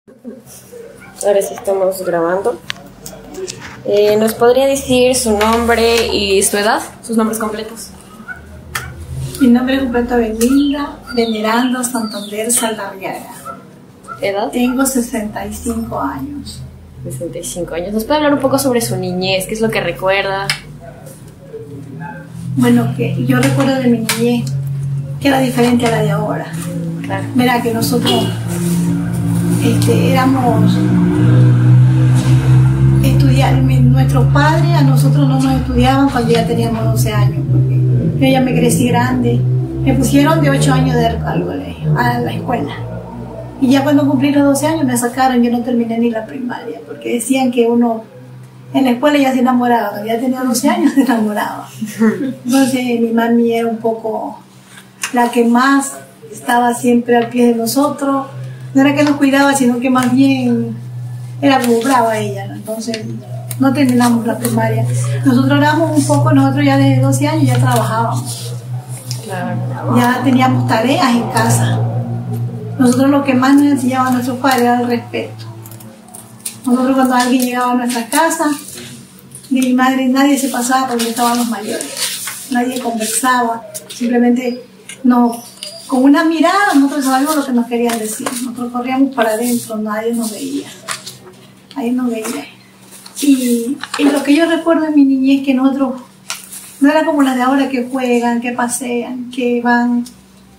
Ahora sí estamos grabando. ¿Nos podría decir su nombre y su edad? Sus nombres completos. Mi nombre completo es Belinda Venerando Santander Saldarriaga. ¿Edad? Tengo 65 años. 65 años. ¿Nos puede hablar un poco sobre su niñez? ¿Qué es lo que recuerda? Bueno, que yo recuerdo de mi niñez que era diferente a la de ahora. Claro. Verá que nosotros éramos nuestros padres a nosotros no nos estudiaban cuando ya teníamos 12 años, porque yo ya me crecí grande. Me pusieron de 8 años a la escuela, y ya cuando cumplí los 12 años me sacaron. Yo no terminé ni la primaria porque decían que uno en la escuela ya se enamoraba, cuando ya tenía 12 años se enamoraba. Entonces mi mami era un poco la que más estaba siempre al pie de nosotros. No era que nos cuidaba, sino que más bien era como brava ella, ¿no? Entonces no terminamos la primaria. Nosotros éramos un poco, nosotros ya desde 12 años ya trabajábamos. Claro. Ya teníamos tareas en casa. Nosotros lo que más nos enseñaban nuestros padres era el respeto. Nosotros cuando alguien llegaba a nuestra casa, de mi madre nadie se pasaba porque estaban los mayores. Nadie conversaba, simplemente con una mirada nosotros sabíamos lo que nos querían decir. Nosotros corríamos para adentro, nadie nos veía. Ahí nos veía. Y lo que yo recuerdo en mi niñez es que nosotros no era como las de ahora que juegan, que pasean, que van.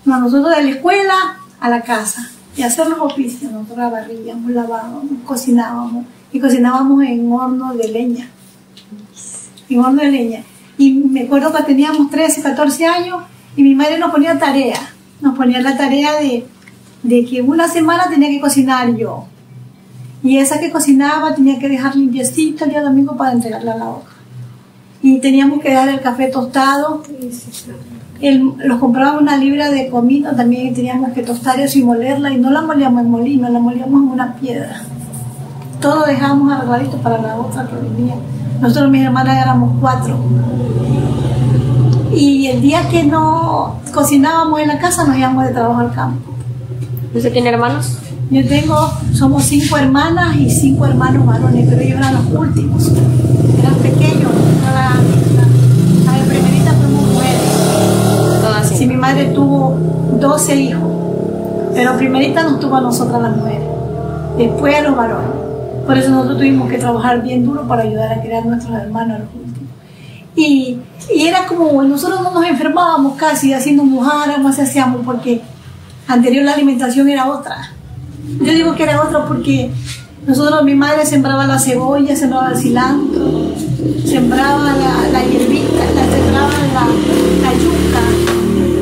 No, nosotros de la escuela a la casa y hacer los oficios. Nosotros barríamos, lavábamos, cocinábamos, y cocinábamos en horno de leña. En horno de leña. Y me acuerdo que teníamos 13, 14 años y mi madre nos ponía tarea. Nos ponía la tarea de que una semana tenía que cocinar yo. Y esa que cocinaba tenía que dejar limpiecita el día domingo para entregarla a la hoja. Y teníamos que dar el café tostado. Los comprábamos una libra de comino, también teníamos que tostar eso y molerla. Y no la molíamos en molino, la molíamos en una piedra. Todo dejábamos arregladito para la otra que venía. Nosotros, mis hermanas, éramos 4. Y el día que no cocinábamos en la casa, nos íbamos de trabajo al campo. ¿Usted tiene hermanos? Somos 5 hermanas y 5 hermanos varones, pero ellos eran los últimos. Eran pequeños. La primerita fuimos mujeres. Todas. Sí, mi madre tuvo 12 hijos, pero primerita nos tuvo a nosotras las mujeres, después a los varones. Por eso nosotros tuvimos que trabajar bien duro para ayudar a criar a nuestros hermanos, a los últimos. Y era como, nosotros no nos enfermábamos casi, así nos mojáramos, así hacíamos, porque anterior la alimentación era otra. Yo digo que era otra porque mi madre sembraba la cebolla, sembraba el cilantro, sembraba la hierbita, sembraba la yuca,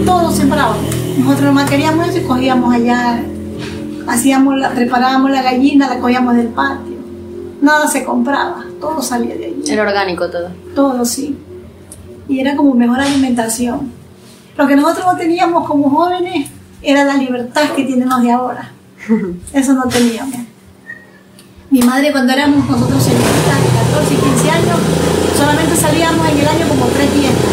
todo sembraba. Nosotros nomás queríamos eso y cogíamos allá, preparábamos la gallina, la cogíamos del patio. Nada se compraba, todo salía de allí. Era orgánico todo. Todo, sí. Y era como mejor alimentación. Lo que nosotros no teníamos como jóvenes era la libertad que tienen los de ahora. Eso no teníamos. Mi madre, cuando éramos nosotros señoritas de 14 y 15 años, solamente salíamos en el año como 3 tiendas.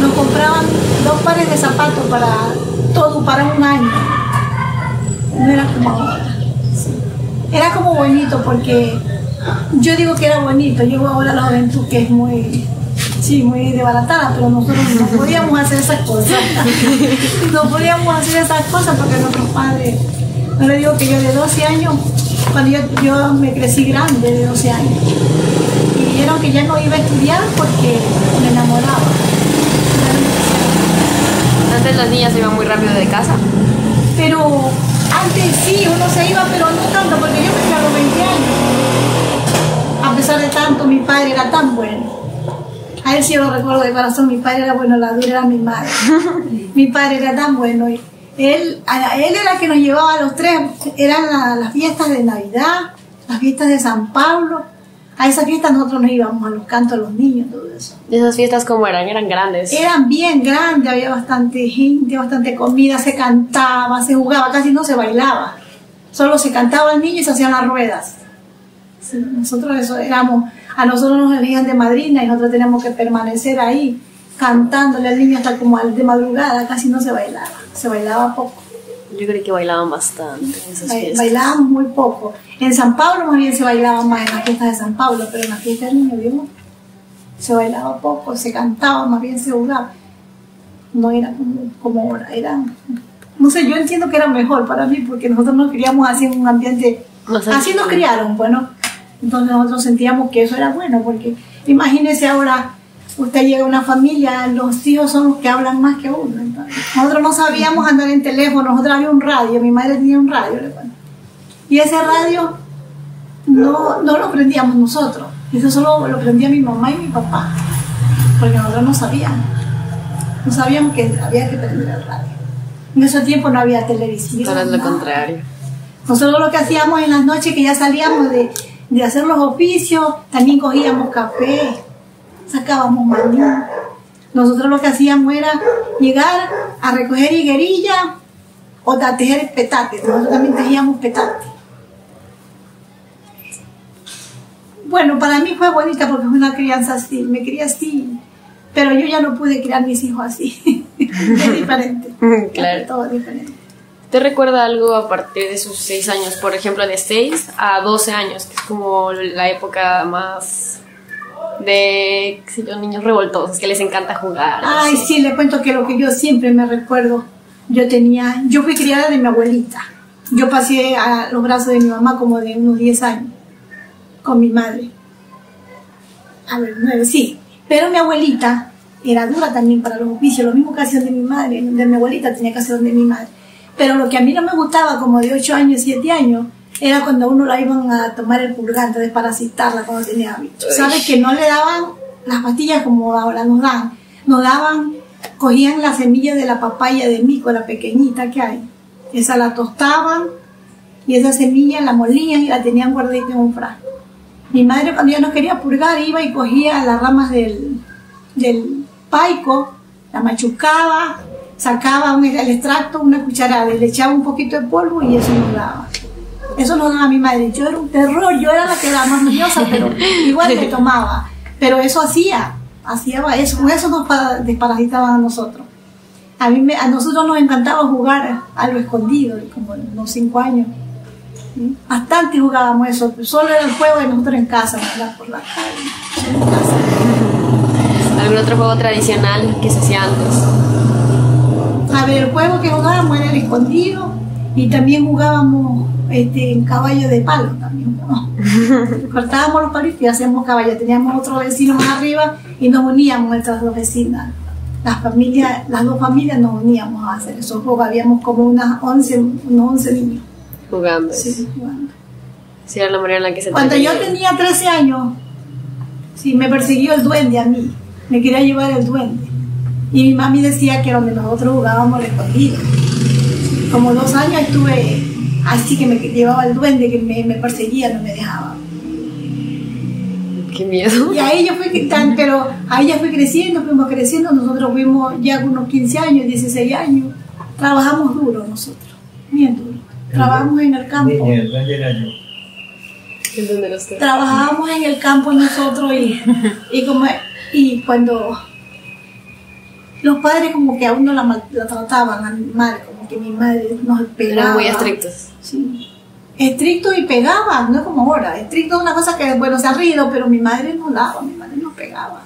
Nos compraban 2 pares de zapatos para un año. No era como ahora. Era como bonito porque yo digo que era bonito. Yo ahora la juventud que es muy desbaratada, pero nosotros no podíamos hacer esas cosas. No podíamos hacer esas cosas porque nuestros padres, no le digo que yo de 12 años, cuando yo me crecí grande de 12 años, y dijeron que ya no iba a estudiar porque me enamoraba. Antes las niñas se iban muy rápido de casa. Pero antes sí, uno se iba, pero no tanto, porque yo me fui a los 20 años. A pesar de tanto, mi padre era tan bueno. A él sí lo recuerdo de corazón, mi padre era bueno, la dura era mi madre. Mi padre era tan bueno. Él era el que nos llevaba a los 3, eran las fiestas de Navidad, las fiestas de San Pablo. A esas fiestas nosotros nos íbamos, a los cantos de los niños, todo eso. ¿Y esas fiestas cómo eran? ¿Eran grandes? Eran bien grandes, había bastante gente, bastante comida, se cantaba, se jugaba, casi no se bailaba. Solo se cantaba el niño y se hacían las ruedas. Sí, nosotros eso éramos, a nosotros nos elegían de madrina y nosotros teníamos que permanecer ahí cantándole al niño hasta como de madrugada, casi no se bailaba poco. Yo creo que bailaban bastante en esas fiestas. Bailábamos muy poco. En San Pablo más bien se bailaba más en las fiestas de San Pablo, pero en las fiestas del Niño Dios se bailaba poco, se cantaba, más bien se jugaba. No era como ahora, era... No sé, yo entiendo que era mejor para mí porque nosotros nos criamos así en un ambiente... Así nos criaron, bueno. Entonces nosotros sentíamos que eso era bueno porque imagínese ahora... Usted llega a una familia, los hijos son los que hablan más que uno. Entonces, nosotros no sabíamos andar en teléfono, nosotros había un radio, mi madre tenía un radio. Y ese radio no lo prendíamos nosotros, eso solo lo prendía mi mamá y mi papá, porque nosotros no sabíamos que había que prender el radio. En ese tiempo no había televisión. Ahora es lo contrario. Nosotros lo que hacíamos en las noches que ya salíamos de hacer los oficios, también cogíamos café, sacábamos maní. Nosotros lo que hacíamos era llegar a recoger higuerilla o a tejer petate. Nosotros también tejíamos petate. Bueno, para mí fue bonita porque fue una crianza así, me crié así, pero yo ya no pude criar mis hijos así. Es diferente. Claro. Todo es diferente. ¿Te recuerda algo a partir de sus 6 años? Por ejemplo, de 6 a 12 años, que es como la época más de, qué sé yo, niños revoltosos, que les encanta jugar. Ay, sí, le cuento que lo que yo siempre me recuerdo, yo fui criada de mi abuelita. Yo pasé a los brazos de mi mamá como de unos 10 años, con mi madre. A ver, 9, sí. Pero mi abuelita era dura también para los oficios, lo mismo que hacían de mi madre, de mi abuelita tenía que hacer de mi madre. Pero lo que a mí no me gustaba, como de 8 años, 7 años, era cuando a uno la iban a tomar el purgante, desparasitarla cuando tenía bicho. ¿Sabes? Que no le daban las pastillas como ahora nos dan. Nos daban, cogían la semilla de la papaya de mico, la pequeñita que hay. Esa la tostaban y esa semilla la molían y la tenían guardadita en un frasco. Mi madre cuando ya nos quería purgar iba y cogía las ramas del paico, la machucaba, sacaba el extracto, una cucharada y le echaba un poquito de polvo y eso nos daba. Eso nos daba mi madre. Yo era un terror, yo era la que era más nerviosa, pero igual me tomaba. Pero eso hacía eso, con eso nos desparasitaban a nosotros. A nosotros nos encantaba jugar a lo escondido, como unos 5 años. ¿Sí? Bastante jugábamos eso, solo era el juego de nosotros en casa, ¿verdad? Por la calle, en casa. ¿Algún otro juego tradicional que se hacía antes? A ver, el juego que jugábamos era el escondido y también jugábamos en caballo de palo también, ¿no? Cortábamos los palos y hacíamos caballo. Teníamos otro vecino más arriba y nos uníamos nuestras dos vecinas. Las dos familias nos uníamos a hacer esos juegos. Habíamos como unos 11 niños. Jugando. Sí, jugando. Sí, era la manera en la que se Cuando yo tenía 13 años, sí, me persiguió el duende a mí. Me quería llevar el duende. Y mi mami decía que donde nosotros jugábamos al escondido. Como 2 años estuve así que me llevaba el duende, que me perseguía, no me dejaba. Qué miedo. Y ahí yo pero ahí ya fui creciendo, fuimos creciendo, nosotros fuimos ya unos 15 años, 16 años. Trabajamos duro nosotros, bien duro. Trabajamos en el campo. ¿En dónde los tengo? Trabajábamos en el campo nosotros y cuando los padres como que a uno la trataban a mi madre, como que mi madre nos pegaba. Eran muy estrictos. Sí. Estrictos y pegaban, no es como ahora. Estricto es una cosa que, bueno, se ha rido, pero mi madre no daba, mi madre nos pegaba.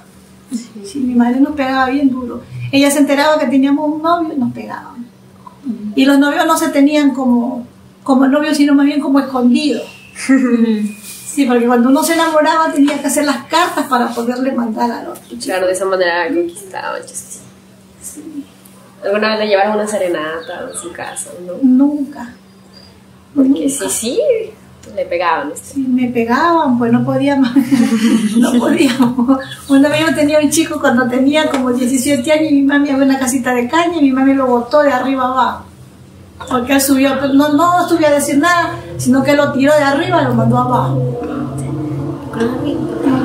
Sí, mi madre nos pegaba bien duro. Ella se enteraba que teníamos un novio y nos pegaban. Y los novios no se tenían como novios, sino más bien como escondidos. Sí, porque cuando uno se enamoraba tenía que hacer las cartas para poderle mandar al otro. Claro, de esa manera conquistaban. Sí. ¿Alguna vez le llevaron una serenata en su casa? ¿No? Nunca. Porque nunca. sí, le pegaban. Sí, me pegaban, pues no podíamos. No podíamos. Una vez yo tenía un chico cuando tenía como 17 años y mi mami había una casita de caña y mi mami lo botó de arriba abajo. Porque él subió, no subió a decir nada, sino que lo tiró de arriba y lo mandó abajo.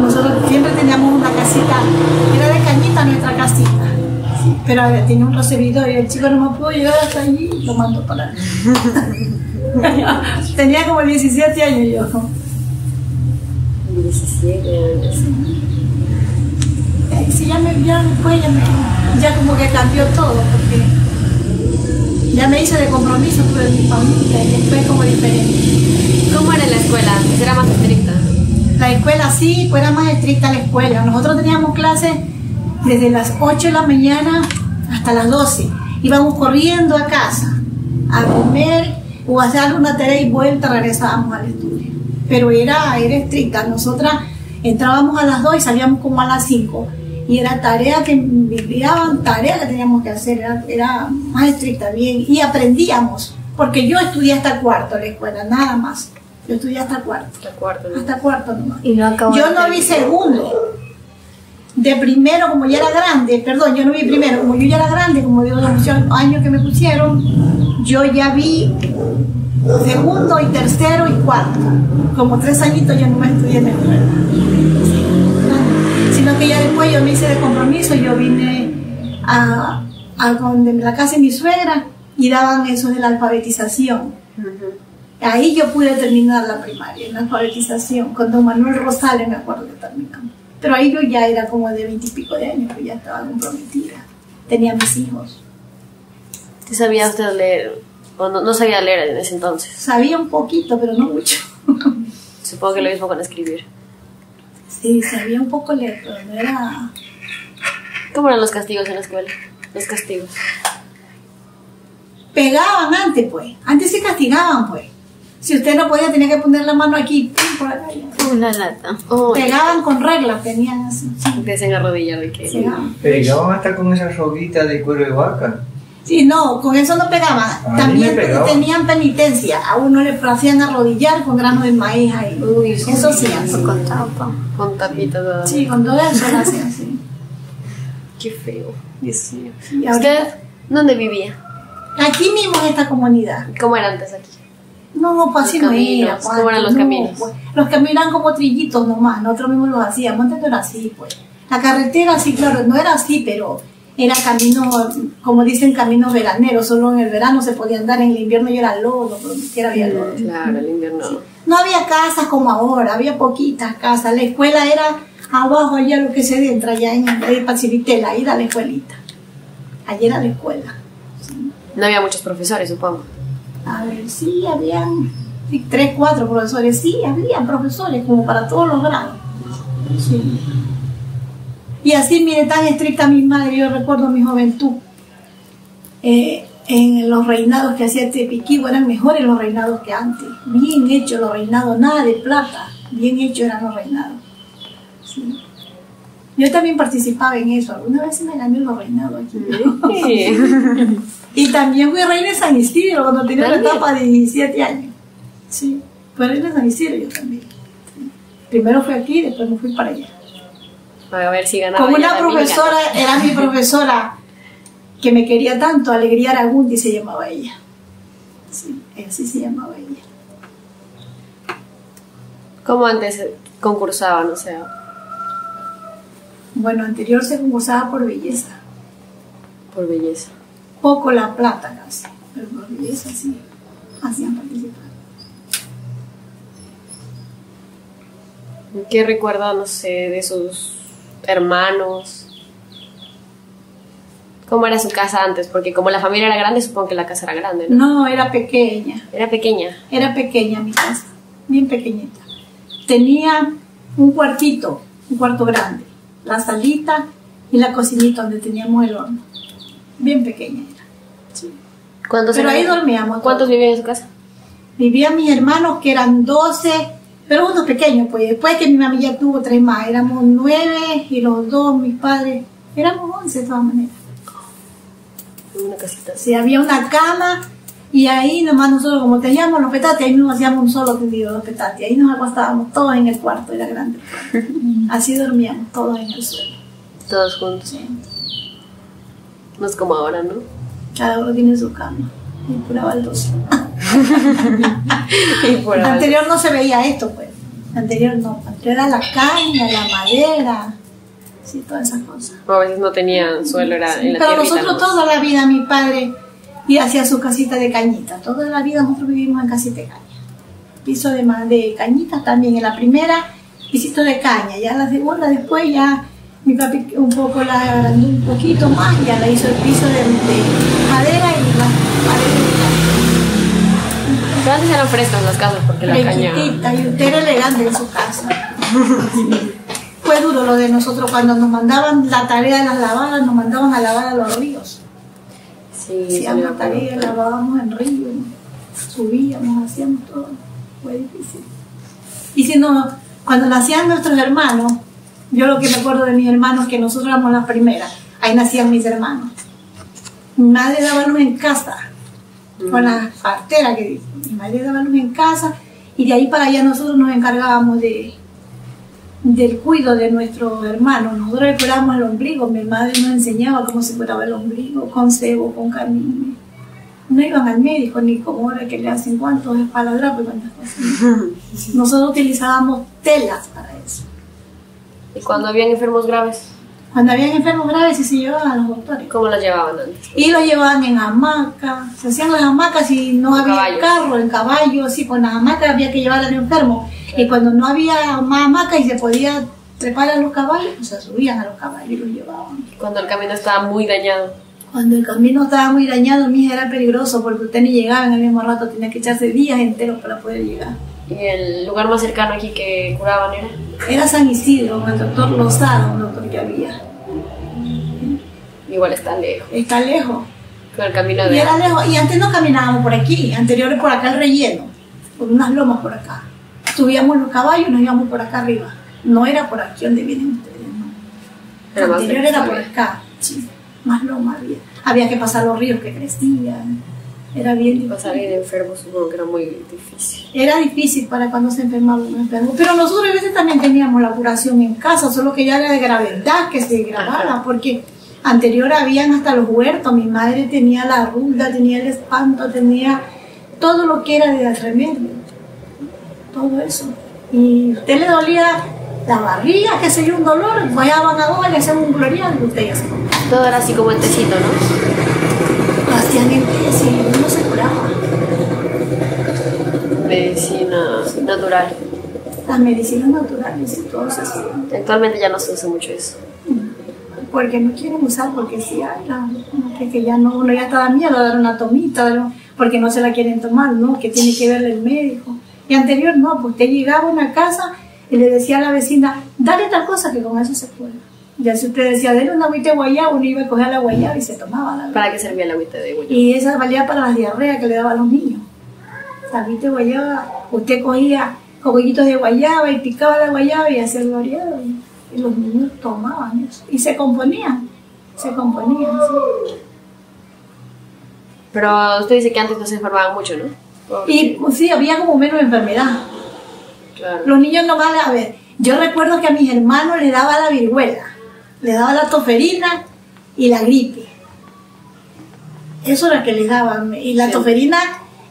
Nosotros siempre teníamos una casita, era de cañita nuestra casita, sí, pero tenía un recibidor y el chico no me pudo llegar hasta allí y lo mandó para allá. Tenía como 17 años yo. 17 años. Sí, ya como que cambió todo, porque Ya me hice de compromiso, tuve mi familia y después como diferente. ¿Cómo era la escuela? Pues era más estricta. La escuela sí, pues era más estricta la escuela. Nosotros teníamos clases desde las 8 de la mañana hasta las 12. Íbamos corriendo a casa a comer o a hacer alguna tarea y vuelta regresábamos al estudio. Pero era estricta. Nosotras entrábamos a las 2 y salíamos como a las 5. Y era tarea que enviaban, tarea que teníamos que hacer, era más estricta, bien. Y aprendíamos, porque yo estudié hasta cuarto en la escuela, nada más. Yo estudié hasta cuarto. Hasta cuarto nomás. Y no yo no vi segundo. De primero, como ya era grande, perdón, yo no vi primero, como yo ya era grande, como digo, los años que me pusieron, yo ya vi segundo y tercero y cuarto. Como 3 añitos yo no me estudié en la escuela. Sino que ya después yo me hice de compromiso, yo vine a la casa de mi suegra y daban eso de la alfabetización. Ahí yo pude terminar la primaria, en la alfabetización, con don Manuel Rosales me acuerdo que terminamos. Pero ahí yo ya era como de 20 y pico de años, pues ya estaba comprometida, tenía mis hijos. ¿Sí sabía usted leer? ¿O no sabía leer en ese entonces? Sabía un poquito, pero no mucho. Supongo que lo mismo con escribir. Sí, sabía un poco leer, pero no era... ¿Cómo eran los castigos en la escuela? Los castigos. Pegaban antes, pues. Antes se castigaban, pues. Si usted no podía, tenía que poner la mano aquí, por acá. Una lata. Pegaban con reglas, tenían así. Sí. Te hacen arrodillar de que... Pegaban hasta con esa roguita de cuero de vaca. Sí, no, con eso no pegaban. También tenían penitencia. A uno le hacían arrodillar con grano de maíz ahí. Uy, eso sí, con tapa. Con tapita toda. Sí, con todo eso lo hacían así. Qué feo. Dios mío. Sí, ¿Usted dónde vivía? Aquí mismo en esta comunidad. ¿Cómo era antes aquí? No, pues así no era. ¿Cómo eran los caminos? Pues, los caminos eran como trillitos nomás, nosotros mismos los hacíamos. Antes no era así, pues. La carretera, sí, claro, no era así, pero era camino, como dicen, camino veranero. Solo en el verano se podía andar, en el invierno ya era lodo, pero ni siquiera había lodo. Claro, el invierno. Sí. No había casas como ahora, había poquitas casas. La escuela era abajo, allá lo que se entra, allá en Pacilitela, ahí era la escuelita. Allí era la escuela. Sí. No había muchos profesores, supongo. A ver, sí, habían 3, 4 profesores, sí, habían profesores, como para todos los grados. Sí. Y así, mire, tan estricta mi madre, yo recuerdo mi juventud. En los reinados que hacía Tepiquibo eran mejores los reinados que antes. Bien hechos los reinados, nada de plata, bien hechos eran los reinados. Sí. Yo también participaba en eso, alguna vez me gané los reinados aquí. Sí. Y también fui reina de San Isidro cuando tenía una etapa de 17 años. Sí, fui reina de San Isidro yo también. Sí. Primero fui aquí, después me fui para allá. A ver si ganaba. Como una profesora, era mi profesora que me quería tanto, Alegría Aragundi se llamaba ella. Sí, así se llamaba ella. ¿Cómo antes concursaban? O sea. Bueno, anterior se concursaba por belleza. Por belleza. Poco la plata casi, pero por belleza sí, hacían participar. ¿Qué recuerda, no sé, de sus hermanos? ¿Cómo era su casa antes? Porque como la familia era grande, supongo que la casa era grande, ¿no? No, era pequeña. ¿Era pequeña? Era pequeña mi casa, bien pequeñita. Tenía un cuartito, un cuarto grande, la salita y la cocinita donde teníamos el horno. Bien pequeña era. Sí. Pero ahí dormíamos. ¿Cuántos vivían en su casa? Vivían mis hermanos que eran 12, pero unos pequeños, pues después que mi mami ya tuvo 3 más, éramos 9 y los 2, mis padres, éramos 11 de todas maneras. Una casita. Sí, había una cama y ahí nomás nosotros como teníamos los petates, ahí nos hacíamos un solo tendido los petates, ahí nos acostábamos todos en el cuarto, era grande. Así dormíamos todos en el suelo. Todos juntos. Sí. No es como ahora, ¿no? Cada uno tiene su cama. Y pura baldosa. Baldosa. Anterior no se veía esto, pues. Anterior no. Anterior era la caña, la madera. Sí, todas esas cosas. O a veces no tenían suelo, era sí, en la pero tierrita. Pero nosotros toda la vida, mi padre y hacía su casita de cañita. Toda la vida nosotros vivimos en casita de caña. Piso de cañitas también. En la primera, pisito de caña. Ya la segunda, después ya mi papi un poco un poquito más, ya la hizo el piso de madera y la pared Pero antes eran frescas las casas porque la caña... Fresquitita, y usted era elegante en su casa. Fue duro lo de nosotros cuando nos mandaban la tarea de las lavadas, nos mandaban a lavar a los ríos. Sí, Hacíamos tarea, lavábamos en río, subíamos, hacíamos todo. Fue difícil. Y si no, cuando nacían nuestros hermanos, yo lo que me acuerdo de mis hermanos, que nosotros éramos las primeras, ahí nacían mis hermanos. Mi madre daba luz en casa, con la partera que dice. Mi madre daba luz en casa y de ahí para allá nosotros nos encargábamos del cuidado de nuestros hermanos. Nosotros le curábamos el ombligo, mi madre nos enseñaba cómo se curaba el ombligo, con cebo, con carmín. No iban al médico ni como ahora que le hacen cuántos espaladrapos y cuántas cosas. Nosotros utilizábamos telas para eso. ¿Y cuando habían enfermos graves? Cuando habían enfermos graves sí se llevaban a los doctores. ¿Cómo los llevaban antes? Y los llevaban en hamaca, se hacían las hamacas y no había caballos. carro, en caballo, sí, con las hamacas había que llevar al enfermo. Y cuando no había más hamaca y se podía trepar a los caballos, pues se subían a los caballos y los llevaban. Cuando el camino estaba muy dañado. Cuando el camino estaba muy dañado, mija, era peligroso porque usted ni llegaba en el mismo rato, tenía que echarse días enteros para poder llegar. ¿Y el lugar más cercano aquí que curaban era? Era San Isidro, con el doctor Lozada, un doctor que había. Igual está lejos. Está lejos. Con el camino Y de... era lejos. Y antes no caminábamos por aquí, anteriores por acá el relleno, por unas lomas por acá. Subíamos los caballos y nos íbamos por acá arriba. No era por aquí donde vienen ustedes, no. Era más Anterior lejos, era por acá, sí. Más loma había. Había que pasar los ríos que crecían. Era bien difícil. Pasar bien enfermo supongo que era muy difícil. Era difícil para cuando se enfermaba un enfermo. Pero nosotros a veces también teníamos la curación en casa, solo que ya era de gravedad que se grabara, porque anterior habían hasta los huertos. Mi madre tenía la ruda, tenía el espanto, tenía todo lo que era de remedio. Todo eso. Y a usted le dolía la barriga, que se dio un dolor, vayaban a dos, le hacían un glorial y usted ya se comía. Todo era así como en tecito, ¿no? Lo hacían en té, sí, uno se curaba. Medicina natural. Las medicinas naturales y todo eso. Actualmente ya no se usa mucho eso. Porque no quieren usar, porque sí hay, que ya no, uno ya está da miedo a dar una tomita, porque no se la quieren tomar, ¿no? Que tiene que verle el médico. Y anterior no, pues usted llegaba a una casa y le decía a la vecina, dale tal cosa que con eso se cura. Ya si usted decía, dale una agüita de guayaba, uno iba a coger la guayaba y se tomaba la ¿Para qué servía el agüita de guayaba? Y esa valía para las diarreas que le daban a los niños. La agüita de guayaba, usted cogía cogollitos de guayaba y picaba la guayaba y hacía el variado. Y los niños tomaban eso. Y se componían. Sí. Pero usted dice que antes no se enfermaban mucho, ¿no? Porque... Y pues, sí, había como menos enfermedad. Claro. Los niños no van a ver. Yo recuerdo que a mis hermanos les daba la viruela, les daba la toferina y la gripe. Eso era que les daban. Y la toferina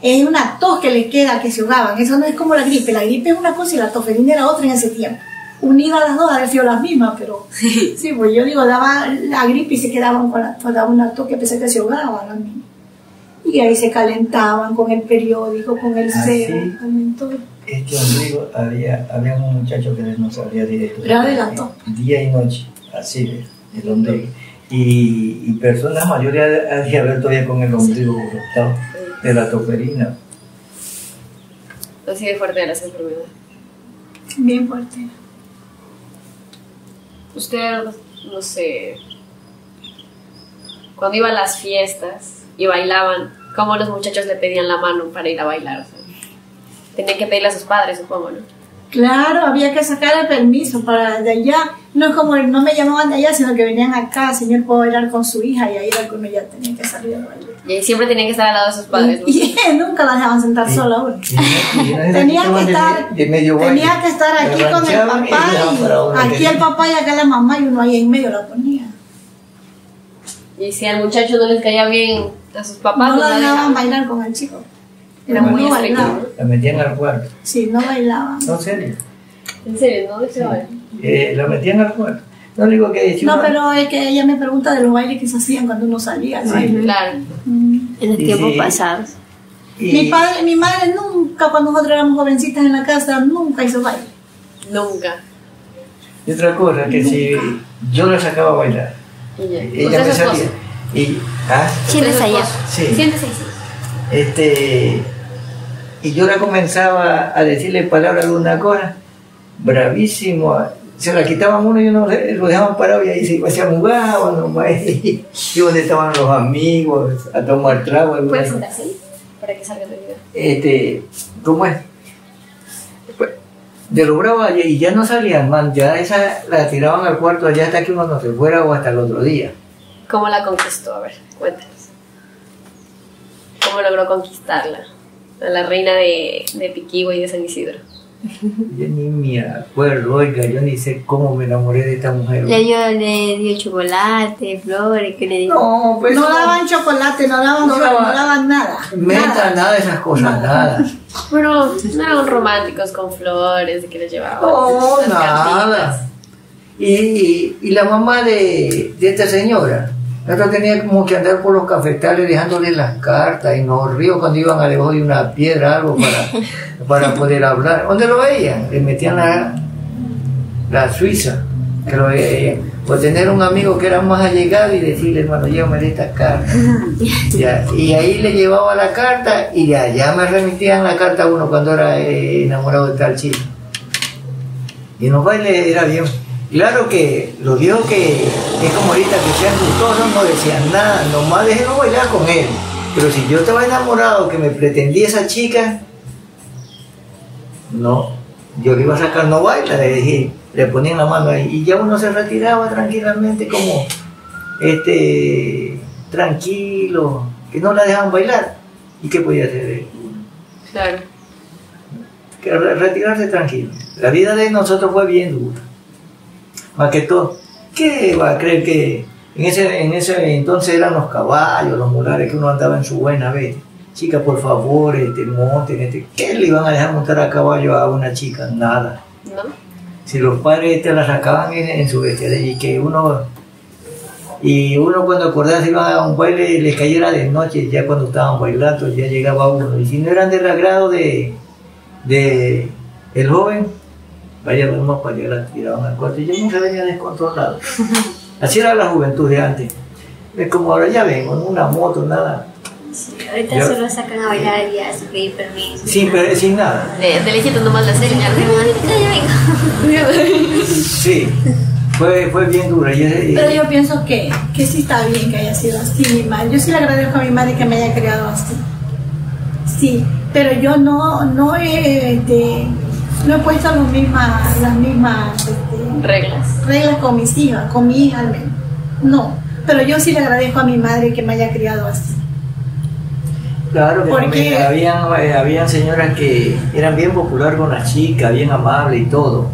es una tos que les queda, que se ahogaban. Eso no es como la gripe. La gripe es una cosa y la toferina era otra en ese tiempo. Unidas las dos, habían sido las mismas, pero sí, pues yo digo, daba la gripe y se quedaban con la tos, daba una tos que pensé que se ahogaban los niños. Y ahí se calentaban con el periódico, con el cebo, todo. Este ombligo había un muchacho que no sabía directo. Pero adelantó. Día y noche, así ves, el ombligo. Y personas mayores de haber todavía con el ombligo cortado de la toferina. Así de fuerte era esa enfermedad. Bien fuerte. Usted, no sé, cuando iba a las fiestas y bailaban, ¿cómo los muchachos le pedían la mano para ir a bailar? O sea, tenían que pedirle a sus padres, supongo, ¿no? Claro, había que sacar el permiso para de allá. No es como, no me llamaban de allá, sino que venían acá, señor, puedo bailar con su hija, y ahí era que uno ya tenía que salir a bailar. Y siempre tenían que estar al lado de sus padres, ¿no? Y nunca la dejaban sentar sola uno. Tenía que estar aquí con el papá, y aquí el papá y acá la mamá, y uno ahí en medio la ponía. Y si al muchacho no les caía bien a sus papás, no la dejaban bailar con el chico. Era muy estricto, ¿no? La metían al cuarto. Sí, no bailaban. No, serio. ¿En serio? ¿No? ¿De qué bailar? La metían al cuarto. No digo que... No, pero es que ella me pregunta de los bailes que se hacían cuando uno salía. Sí, claro. En el tiempo pasado. Mi madre nunca, cuando nosotros éramos jovencitas en la casa, nunca hizo baile. Nunca. Y otra cosa, que si yo la sacaba a bailar, Y ya. ella ¿Usted me es su esposo? salía. Siéntese allá. Sí. Siéntese ahí. y yo le comenzaba a decirle palabras alguna cosa, bravísimo, se la quitaban uno y uno lo dejaban parado y ahí se jugaban nomás, y donde estaban los amigos a tomar trago. ¿Puedes sentarse ahí? Para que salga el video. ¿Cómo es? Pues, de lo bravo y ya no salían, man, ya esa la tiraban al cuarto allá hasta que uno no se fuera o hasta el otro día. ¿Cómo la conquistó? A ver, cuéntanos. ¿Cómo logró conquistarla? A la reina de Piquigua y de San Isidro. Yo ni me acuerdo, oiga, yo ni sé cómo me enamoré de esta mujer. Le dio chocolate, flores, ¿qué le dio? No, pues no daban chocolate, no daban nada. Nada de esas cosas, nada. Bueno, no eran románticos con flores, de que les llevaban. No, las nada. cartitas. Y la mamá de esta señora, nosotros tenía como que andar por los cafetales dejándole las cartas y nos ríos cuando iban a debajo de una piedra, algo para poder hablar. ¿Dónde lo veían? Le metían la suiza, que lo veían. O tener un amigo que era más allegado y decirle, hermano, llévame esta carta. Ya, y ahí le llevaba la carta y de allá me remitían la carta a uno cuando era enamorado de tal chico. Y en los bailes era bien. Claro que los viejos que es como ahorita que sean gustosos no decían nada, nomás déjenlo bailar con él. Pero si yo estaba enamorado, que me pretendía esa chica, no, yo le iba a sacar, no baila, le dije, le ponían la mano ahí y ya uno se retiraba tranquilamente como, tranquilo, que no la dejaban bailar. ¿Y qué podía hacer él? Claro. Que retirarse tranquilo. La vida de nosotros fue bien dura. Más que todo, ¿qué va a creer que en ese entonces eran los caballos, los mulares que uno andaba en su buena vez? Chica, por favor, monten, ¿qué le iban a dejar montar a caballo a una chica? Nada. ¿No? Si los padres la sacaban en su bestia, y que uno cuando acordaba se iban a un baile, les cayera de noche, ya cuando estaban bailando, ya llegaba uno. Y si no eran del agrado de el joven, vaya más para allá, la tiraban al cuarto y yo nunca venía descontrolado. Así era la juventud de antes. Es como ahora ya ven, con una moto, nada. Sí, ahorita solo sacan a bailar ya sin pedir permiso. Sin nada. De lejitos nomás la señal. Ya vengo. Sí, fue bien dura. Pero yo pienso que sí está bien que haya sido así mi madre. Yo sí le agradezco a mi madre que me haya criado así. Sí, pero yo no he puesto las mismas reglas con mis hijas, con mi hija al menos. No, pero yo sí le agradezco a mi madre que me haya criado así. Claro, que porque habían señoras que eran bien populares con las chicas, bien amables y todo.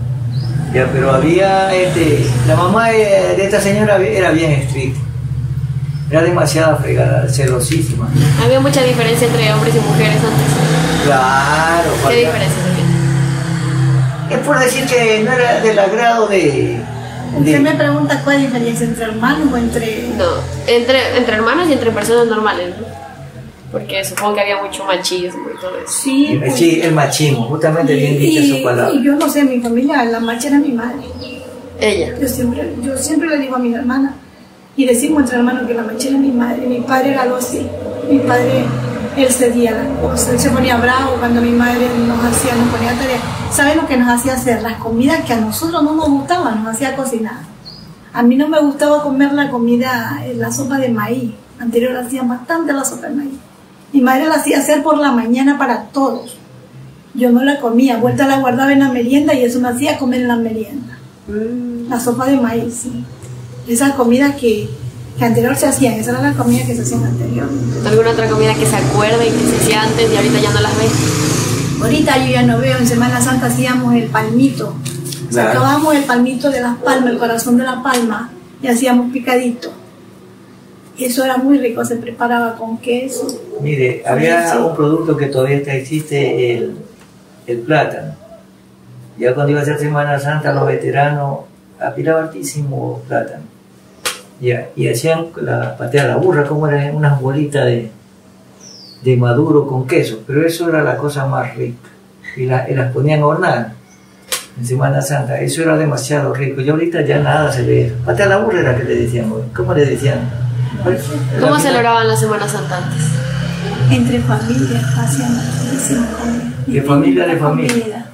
Ya, pero había la mamá de esta señora era bien estricta. Era demasiado fregada, celosísima. Había mucha diferencia entre hombres y mujeres antes. Claro. ¿Qué diferencia había? Es por decir que no era del agrado de... Usted me pregunta cuál es la diferencia entre hermanos o entre... No, entre hermanos y entre personas normales, ¿no? Porque supongo que había mucho machismo y todo eso. Sí, pues, sí, el machismo, justamente bien dicha su palabra. Y yo no sé, mi familia, la macha era mi madre. Ella. Yo siempre le digo a mis hermanas, y decimos entre hermanos que la macha era mi madre. Mi padre era algo así. Mi padre, él cedía las cosas, él se ponía bravo cuando mi madre nos ponía tarea. ¿Saben lo que nos hacía hacer? Las comidas que a nosotros no nos gustaban, nos hacía cocinar. A mí no me gustaba comer la comida, la sopa de maíz. Anterior hacían bastante la sopa de maíz. Mi madre la hacía hacer por la mañana para todos. Yo no la comía, vuelta la guardaba en la merienda y eso me hacía comer en la merienda. La sopa de maíz, sí. Esas comidas que anterior se hacían, esas eran las comidas que se hacían anterior. ¿Alguna otra comida que se acuerde y que se hacía antes y ahorita ya no las ve? Ahorita yo ya no veo, en Semana Santa hacíamos el palmito. Claro. Sacábamos el palmito de las palmas, el corazón de la palma, y hacíamos picadito. Y eso era muy rico, se preparaba con queso. Mire, había un producto que todavía existe, el plátano. Ya cuando iba a ser Semana Santa, los veteranos apilaban hartísimo plátano. Ya, y hacían la patea de la burra, como eran unas bolitas de maduro con queso, pero eso era la cosa más rica. Y las ponían a hornear en Semana Santa, eso era demasiado rico. Y ahorita ya nada se ve. Patea de la burra era que le decían, ¿cómo le decían? ¿Cómo celebraban la Semana Santa antes? entre familias hacían muchísima comida. ¿De familia de familia? Comida,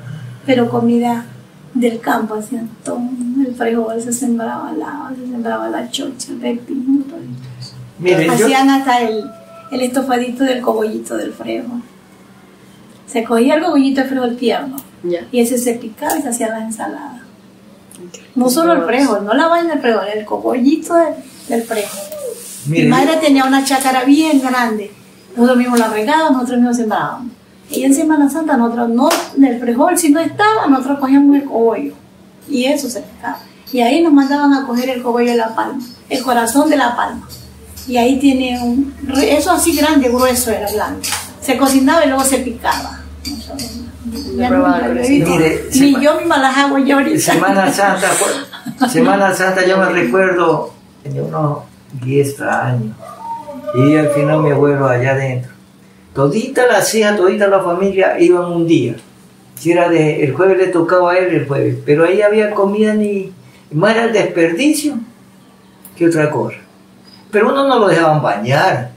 pero comida del campo, hacían todo. El frijol se sembraba al lado, se sembraba la chocha, el pepino, todo. Miren, Hacían hasta el estofadito del cogollito del frijol. Se cogía el cogollito de frijol tierno y ese se picaba y se hacía la ensalada. No solo el frijol, no la vaina del frijol, el cogollito del frijol. Mi madre tenía una chácara bien grande. Nosotros mismos la regábamos, nosotros mismos sembrábamos. Y en Semana Santa nosotros no, del frijol si no estaba, nosotros cogíamos el cogollo. Y eso se picaba. Y ahí nos mandaban a coger el cogollo de la palma, el corazón de la palma. Y ahí tiene eso así grande, grueso era blanco. Se cocinaba y luego se picaba. Ni yo misma las hago yo ahorita. Semana Santa yo me recuerdo, tenía unos 10 años. Y al final mi abuelo allá adentro. Todita las hijas, todita la familia iban un día. Si era el jueves le tocaba a él el jueves. Pero ahí había comida ni más era el desperdicio que otra cosa. Pero uno no lo dejaban bañar.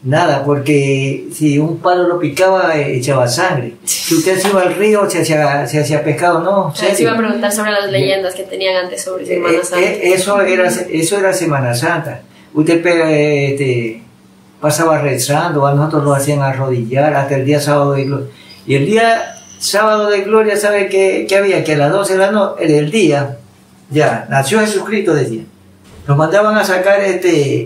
Nada, porque si un palo lo picaba, echaba sangre. Si usted se iba al río, se hacía pescado, ¿no? Se iba a preguntar sobre las leyendas que tenían antes sobre Semana Santa. Eso era Semana Santa. Usted pasaba rezando, a nosotros nos hacían arrodillar hasta el día sábado de gloria. Y el día sábado de gloria, ¿sabe qué había? Que a las 12 de la noche del día, ya, nació Jesucristo, decía. Nos mandaban a sacar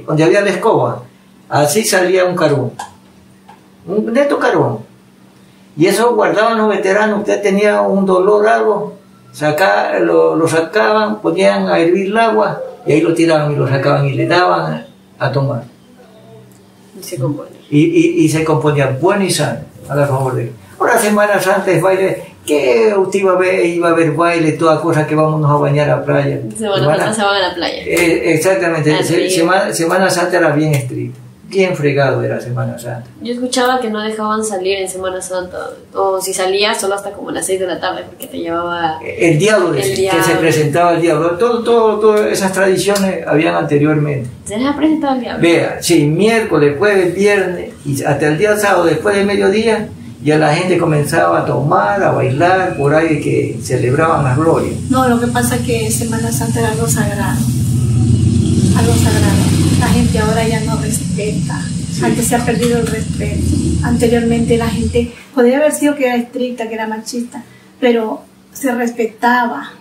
donde había la escoba. Así salía un carbón. Un neto carbón. Y eso guardaban los veteranos. Usted tenía un dolor, algo, lo sacaban, ponían a hervir el agua, y ahí lo tiraban y lo sacaban y le daban a tomar. Y se compone. Y se componía bueno y sano, a la favor de él. Ahora Semana Santa es baile, que usted iba a ver baile, todas cosas que vámonos a bañar a la playa. Semana Santa se van a la playa. Exactamente, Semana Santa era bien estricta. Bien fregado era Semana Santa. Yo escuchaba que no dejaban salir en Semana Santa, o si salías solo hasta como las 6 de la tarde, porque te llevaba el diablo, que se presentaba el diablo. Todas esas tradiciones habían anteriormente. ¿Se les ha presentado el diablo? Vea, sí, miércoles, jueves, viernes y hasta el día sábado, después del mediodía, ya la gente comenzaba a tomar, a bailar, por ahí que celebraban las glorias. No, lo que pasa es que Semana Santa era algo sagrado. Algo sagrado. La gente ahora ya no respeta. Sí. Antes se ha perdido el respeto. Anteriormente la gente podría haber sido que era estricta, que era machista, pero se respetaba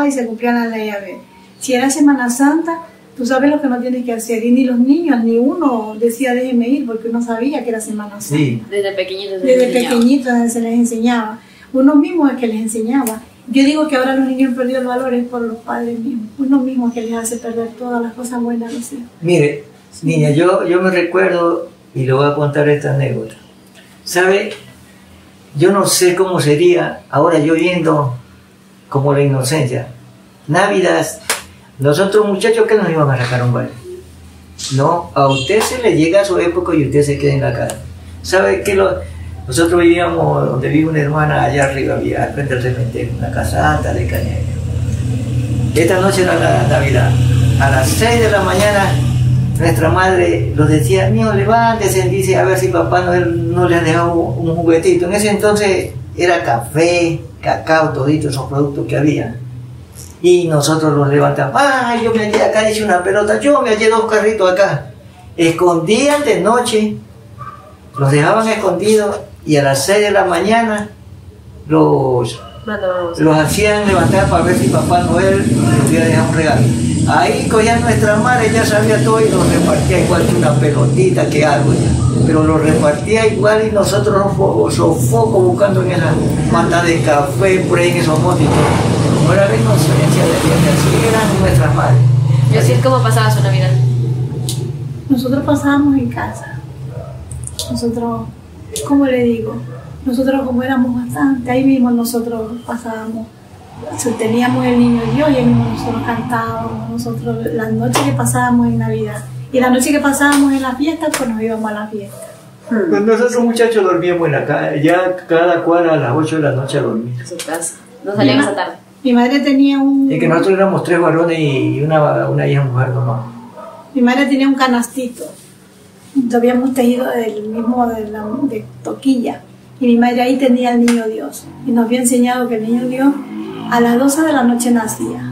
y se cumplía la ley. A ver, si era Semana Santa, tú sabes lo que no tienes que hacer. Y ni los niños, ni uno decía déjeme ir, porque uno sabía que era Semana Santa. Sí. Desde pequeñitos se les enseñaba. Uno mismo es que les enseñaba. Yo digo que ahora los niños han perdido el valor es por los padres mismos. Uno mismo es que les hace perder todas las cosas buenas a los hijos. Mire, niña, yo me recuerdo y le voy a contar esta anécdota. ¿Sabe? Yo no sé cómo sería ahora yo viendo como la inocencia. Navidad, nosotros muchachos que nos iban a sacar un baile. No, a usted se le llega a su época y usted se queda en la casa. ¿Sabe qué? Nosotros vivíamos donde vive una hermana allá arriba, había al frente del cementerio, una casa alta de caña. Esta noche era la Navidad. A las 6 de la mañana, nuestra madre los decía, mío, levántese, dice, a ver si papá no le ha dejado un juguetito. En ese entonces era café, cacao, toditos esos productos que había. Y nosotros los levantamos. ¡Ay, yo me hallé acá, hice una pelota! Yo me hallé 2 carritos acá. Escondían de noche, los dejaban escondidos. Y a las 6 de la mañana los hacían levantar para ver si Papá Noel les podía dejar un regalo. Ahí cogían nuestra madre, ya sabía todo y nos repartía igual que una pelotita, que algo ya. Pero lo repartía igual y nosotros nos sofoco buscando en esa mata de café, por ahí en esos montes. No era la inocencia de Dios, así eran nuestras madres. ¿Y así es como pasaba su Navidad? Nosotros pasábamos en casa. Nosotros, ¿cómo le digo? Nosotros como éramos bastante, ahí mismo nosotros pasábamos, teníamos el niño Dios y ahí mismo nosotros cantábamos, nosotros las noches que pasábamos en Navidad y la noche que pasábamos en la fiesta, pues nos íbamos a la fiesta. Pues nosotros muchachos dormíamos en la casa, ya cada cual a las 8 de la noche a dormir. En su casa, no salíamos a tarde. Mi madre tenía Es que nosotros éramos 3 varones y una hija mujer nomás. Mi madre tenía un canastito habíamos tejido del mismo de toquilla. Y mi madre ahí tenía el niño Dios. Y nos había enseñado que el niño Dios a las 12 de la noche nacía.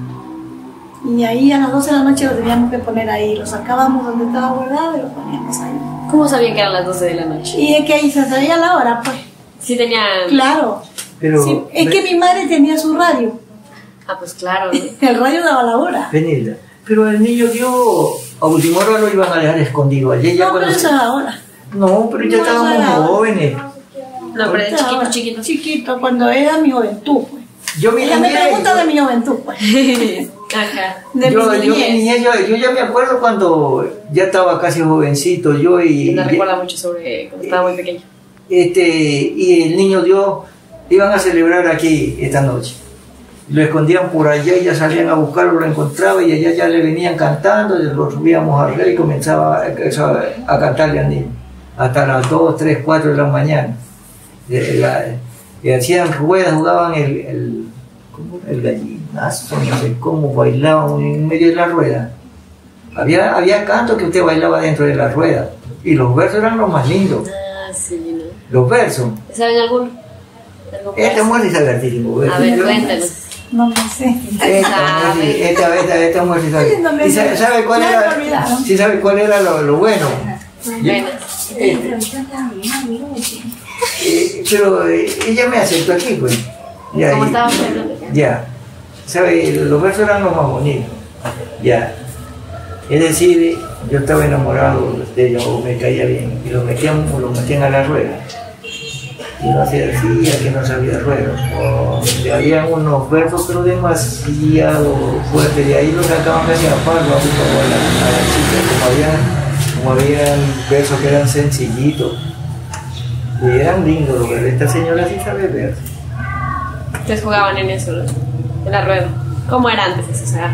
Y ahí a las 12 de la noche lo teníamos que poner ahí. Lo sacábamos donde estaba guardado y lo poníamos ahí. ¿Cómo sabían que eran las 12 de la noche? Y es que ahí se sabía la hora, pues. Sí tenían... Claro. Pero, Sí, es que mi madre tenía su radio. Ah, pues claro, ¿no? El radio daba la hora. Benilda, pero el niño Dios a última hora lo iban a dejar escondido allí. Ya No, pero cuando eso es ahora. No, pero ya No, eso estábamos era- jóvenes. No, pero de chiquito, chiquito. Chiquito, cuando era mi juventud, pues. Yo mi Ella me niñez, pregunta de mi juventud, pues. Ajá. De yo, mi yo, mi niñez. niñez, yo ya me acuerdo cuando ya estaba casi jovencito, yo y... Me recuerda mucho sobre cuando estaba muy pequeño. Y el niño Dios iban a celebrar aquí esta noche. Lo escondían por allá y ya salían a buscarlo, lo encontraban y allá ya le venían cantando, y lo subíamos arriba y comenzaba a cantarle al niño. Hasta las 2, 3, 4 de la mañana. Y hacían ruedas, jugaban el gallinazo, no sé cómo, bailaban en medio de la rueda. Había cantos que usted bailaba dentro de la rueda y los versos eran los más lindos. Ah, sí, ¿no? Los versos. ¿Saben alguno? ¿Algo Este más? muerte es hartísimo. A ver, cuéntanos. No me sé. Esta muerte Ay, no me ¿Y sé. sabe cuál Ya era? me olvidaron. ¿Sí sabe cuál era lo bueno? Bueno, Pero ella me aceptó aquí, pues. Ya, como y- estábamos hablando. Ya. ¿Sabe? Los versos eran los más bonitos. Ya. Es decir, yo estaba enamorado de ella o me caía bien y lo metían a la rueda. Y no hacía que no sabía rueda. Le habían unos versos pero demasiado fuertes. De ahí lo sacaban casi a palo a la chica. Como habían versos que eran sencillitos. Y eran lindos los versos. Esta señora sí sabe versos. Ustedes jugaban en eso, ¿no? En la rueda. ¿Cómo era antes eso? O sea,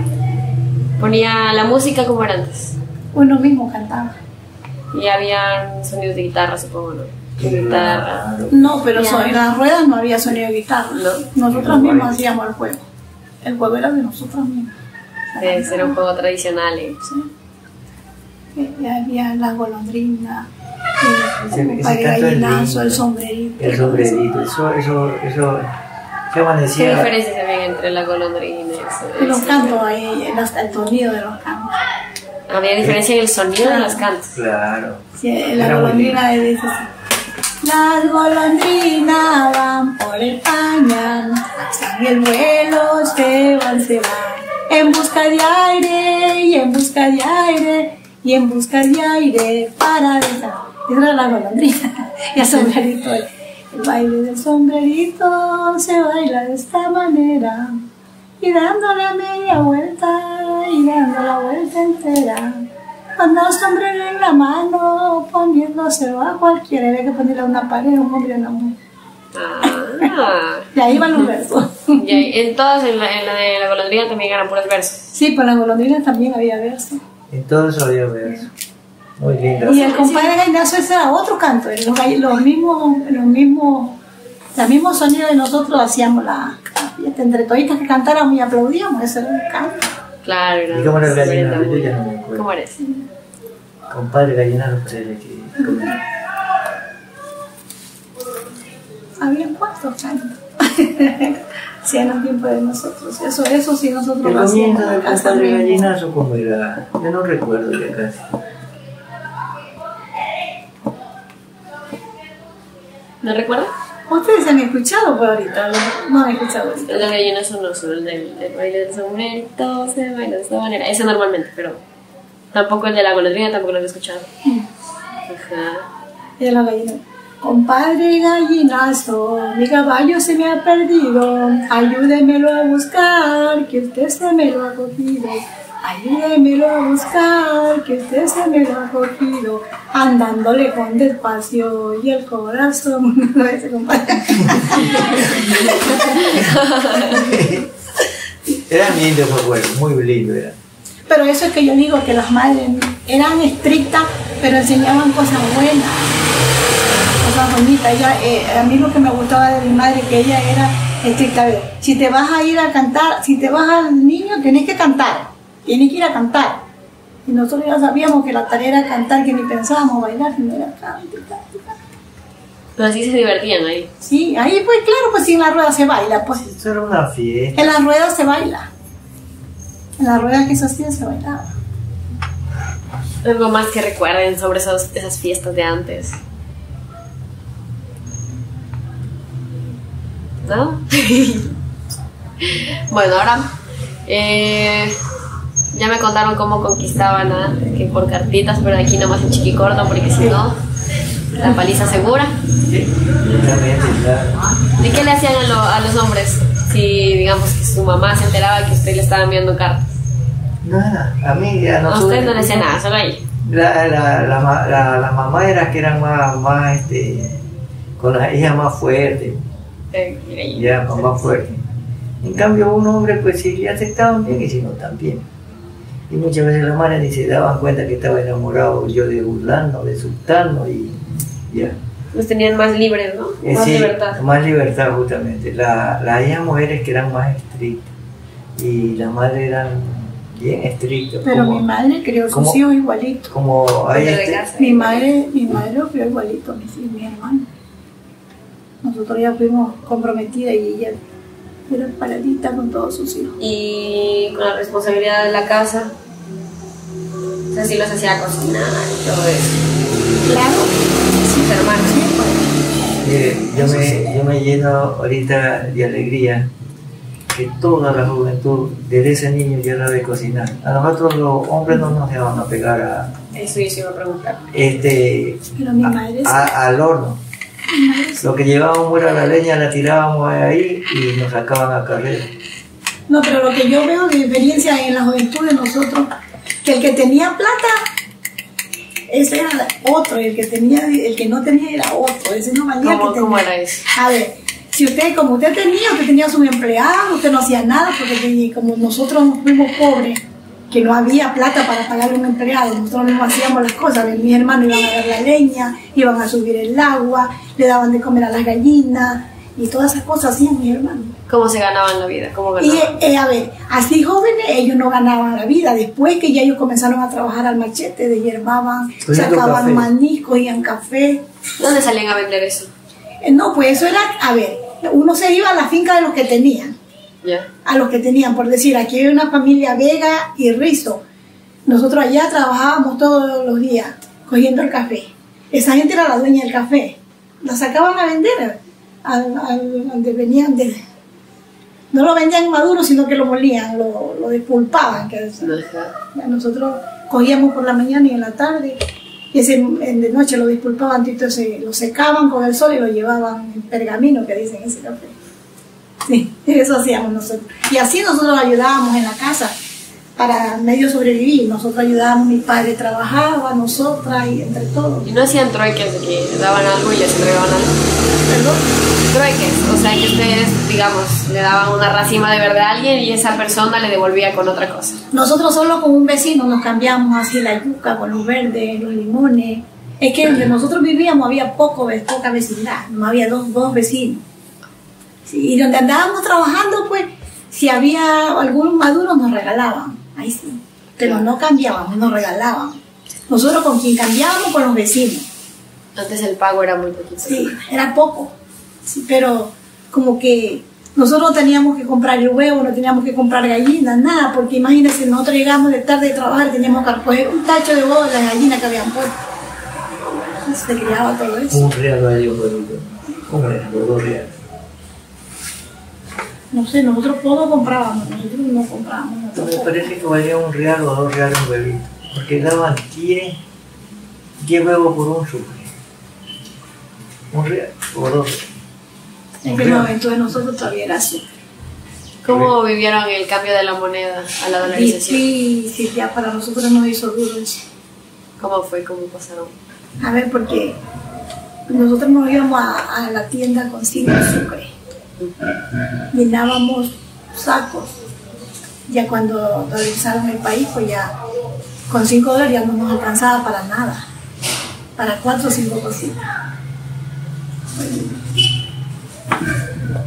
ponía la música como era antes. Uno mismo cantaba. Y había sonidos de guitarra, supongo, ¿no? De guitarra. Claro. No, pero Ya. en las ruedas no había sonido de guitarra. No. Nosotros mismos hacíamos el juego. El juego era de nosotros mismos. Debe ser un juego tradicional. Sí. Y había las golondrinas, Ese el padre canto es gallinazo, lindo. el sombrerito. El sombrerito, eso se ¿Qué amanecía. diferencias había entre la golondrina y eso? Y los cantos ahí, el sonido de los cantos. Había diferencia en el sonido de los cantos. Claro. Sí, la Era muy golondrina dice así. Las golondrinas van por España, alzan el vuelo, se van, en busca de aire, y en busca de aire, y en busca de aire, para esa era la golondrina, y el sombrerito, el baile del sombrerito se baila de esta manera, y dándole media vuelta, y dando la vuelta entera. Cuando el sombrero en la mano, poniéndoselo a cualquiera, había que ponerle a una pared, a un hombre, a una mujer. Ah. Y ahí van los versos. Y ahí, en todas, en la de la golondrina también eran puros versos. Sí, para las golondrinas también había versos. En todo eso había versos. Muy lindo. Y el compadre Gallinazo, ese era otro canto. Los mismos sonidos de nosotros hacíamos la fiesta. Entre toditas que cantáramos y aplaudíamos, ese era el canto. Claro, era. ¿Y cómo era el súper gallinazo? bonito. Yo ya no me acuerdo. ¿Cómo era ese? Compadre Gallinazo, pues era que comía. Habían cuatro cantos. Sí, en el tiempo de nosotros. Eso sí, nosotros El lo hacíamos. comienzo del Hasta compadre mismo. Gallinazo, ¿cómo era? Yo no recuerdo ya casi. ¿No recuerdas? Ustedes han escuchado pues ahorita, no han escuchado ahorita. El de gallinazo no, solo el del baile del sombrerito se baila de esta manera. Ese normalmente, pero tampoco el de la golondrina, tampoco lo he escuchado. Ajá. Y de la gallina. Compadre gallinazo, mi caballo se me ha perdido, ayúdemelo a buscar, que usted se me lo ha cogido. Ayúdemelo a buscar, que usted se me lo ha cogido, andándole con despacio y el corazón. No, ese compadre. Eran lindos esos juegos, muy lindos eran. Pero eso es que yo digo que las madres eran estrictas, pero enseñaban cosas buenas, cosas bonitas. A mí lo que me gustaba de mi madre, que ella era estricta. A ver, si te vas a ir a cantar, si te vas al niño, tenés que cantar, tienes que ir a cantar. Y nosotros ya sabíamos que la tarea era cantar, que ni pensábamos bailar, sino era cante. Pero así se divertían ahí. Sí, ahí pues claro, pues sí, en la rueda se baila, pues. Eso era una fiesta. En la rueda se baila. En la rueda que se hacía se bailaba. Algo más que recuerden sobre esas fiestas de antes. ¿No? Bueno, ahora ya me contaron cómo conquistaban que por cartitas, pero aquí nomás en Chiquicordo, porque si no, la paliza segura. Sí, exactamente, claro. ¿Y qué le hacían a los hombres si, digamos, que su mamá se enteraba que usted le estaba enviando cartas? Nada, a mí ya no. A usted no le hacía nada, solo a ella. La mamá era que eran más con las hijas más fuertes, ya más fuertes. En cambio, un hombre, pues si le aceptaban bien y si no, también. Y muchas veces las madres ni se daban cuenta que estaba enamorado yo de Burlano, de Sultano y ya. Los tenían más libres, ¿no? Más Sí, libertad. más libertad, justamente. Las hijas mujeres que eran más estrictas y las madres eran bien estrictas. Pero mi madre crió sus hijos igualitos. Como hay Mi madre lo crió igualito, mi hermano. Nosotros ya fuimos comprometidas y ella era paradita con todos sus hijos. Y con la responsabilidad de la casa, o sea, sí los hacía cocinar y todo eso. Claro, Sus hermanos. Yo me lleno ahorita de alegría que toda la juventud, desde ese niño ya sabe cocinar. A nosotros los hombres no nos llevan a pegar Eso yo sí iba a preguntar. pero mi madre al horno. Lo que llevábamos era la leña, la tirábamos ahí y nos sacaban a carrera. No, pero lo que yo veo de experiencia en la juventud de nosotros, que el que tenía plata, ese era otro, el que no tenía era otro, ese no valía que tenía. ¿Cómo era eso? A ver, como usted tenía sus empleados, usted no hacía nada, porque como nosotros fuimos pobres, que no había plata para pagarle a un empleado, nosotros mismos hacíamos las cosas. Mis hermanos iban a dar la leña, iban a subir el agua, le daban de comer a las gallinas y todas esas cosas hacían mis hermanos. ¿Cómo se ganaban la vida? ¿Cómo ganaban? Y a ver, así jóvenes ellos no ganaban la vida. Después que ya ellos comenzaron a trabajar al machete, deshiervaban, sacaban maní, cogían café. ¿Dónde salían a vender eso? No, pues eso era, a ver, uno se iba a la finca de los que tenían. A los que tenían, por decir, aquí hay una familia Vega y Rizo. Nosotros allá trabajábamos todos los días cogiendo el café. Esa gente era la dueña del café. La sacaban a vender donde venían no lo vendían maduro, sino que lo molían, lo despulpaban. Nosotros cogíamos por la mañana y en la tarde, y de noche lo despulpaban, entonces lo secaban con el sol y lo llevaban en pergamino, que dicen ese café. Sí, eso hacíamos nosotros. Y así nosotros ayudábamos en la casa para medio sobrevivir. Nosotros ayudábamos, mi padre trabajaba, nosotras y entre todos. ¿Y no hacían trueques de que daban algo y les entregaban algo? ¿Perdón? Trueques, o sea que ustedes, digamos, le daban una racima de verde a alguien y esa persona le devolvía con otra cosa. Nosotros solo con un vecino nos cambiamos así la yuca con los verdes, los limones. Es que donde nosotros vivíamos había poca vecindad, no había dos vecinos. Sí, y donde andábamos trabajando, pues, si había algunos maduros nos regalaban, ahí sí, pero no cambiábamos, nos regalaban. Nosotros con quien cambiábamos, con los vecinos. Antes el pago era muy poquito. Sí, era poco, sí, pero como que nosotros teníamos que comprar el huevo, no teníamos que comprar gallinas, nada, porque imagínense, nosotros llegamos de tarde de trabajar, teníamos que coger un tacho de huevo de las gallinas que habían puesto. Se criaba todo eso. Un real valía un huevito. Un real, 2 reales. No sé, nosotros todos comprábamos, nosotros no comprábamos. Me parece que valía 1 real o 2 reales un huevito, porque daban 10 huevos por un sucre. 1 real o 2. En el momento de nosotros todavía era así. ¿Cómo vivieron el cambio de la moneda a la dolarización? Sí, ya para nosotros nos hizo duro eso. ¿Cómo fue? ¿Cómo pasaron? A ver, porque nosotros nos íbamos a la tienda con 5 sucres. Llenábamos sacos. Ya cuando dolarizaron el país, pues ya con $5 ya no nos alcanzaba para nada. Para 4 o 5 cositas.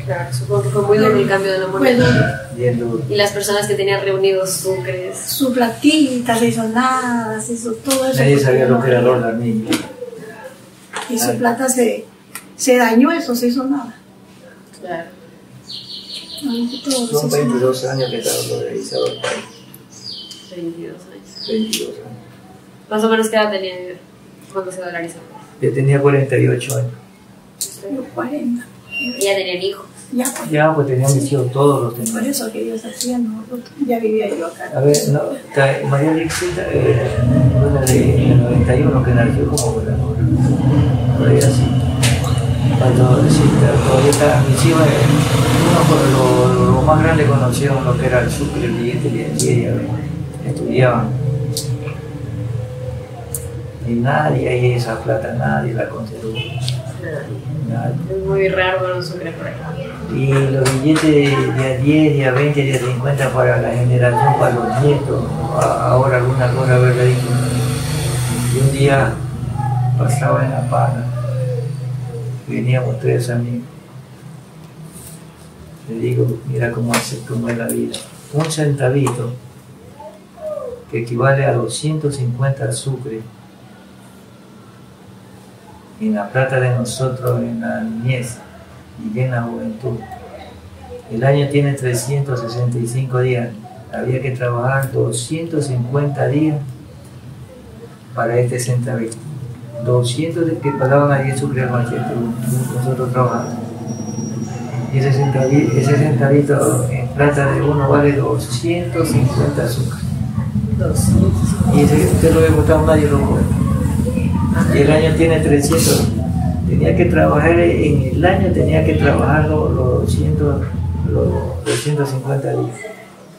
Claro, supongo que fue muy duro el cambio de la Fue moneda. duro. Bien duro. Y las personas que tenían reunidos sucres. Su platita se hizo nada, se hizo todo eso. Nadie sabía lo que era dólar ni. Y su plata se dañó, eso se hizo nada. Claro. Todo se Son hizo nada. 22 años que está dolarizado el país. 22 años. 22 años. Más o menos qué edad tenía cuando se dolarizó. Yo tenía 48 años. Los 40. Y ya tenían hijos. Ya, pues, Ya, pues tenía mis hijos, todos los por tenían. eso que Dios hacía, no, ya vivía yo acá. A ver, no, María Alexita, una de 91 que nació como voladora. Por ahí así. Cuando sí, todavía estaba mis hijos, uno por lo más grande conocieron lo que era el Sucre, el billete de 10 y 20. Estudiaban. Y nadie ahí esa plata, nadie la conservó. Nadie. Es muy raro ver un sucre por acá. Y los billetes de a 10, de a 20, de a 50 para la generación, para los nietos, ahora alguna cosa verdadita. Y un día pasaba en La Pana, veníamos 3 amigos. Le digo, mira cómo es la vida. Un centavito, que equivale a 250 sucres, en la plata de nosotros en la niñez y en la juventud. El año tiene 365 días. Había que trabajar 250 días para este centavito. 200 que pagaban a 10 sucres al machete, nosotros trabajamos. Y ese centavito en plata de uno vale 250 sucres. Y ese usted lo ve botado, nadie lo coge. Y el año tiene 300. Tenía que trabajar en el año, tenía que trabajar los 250 días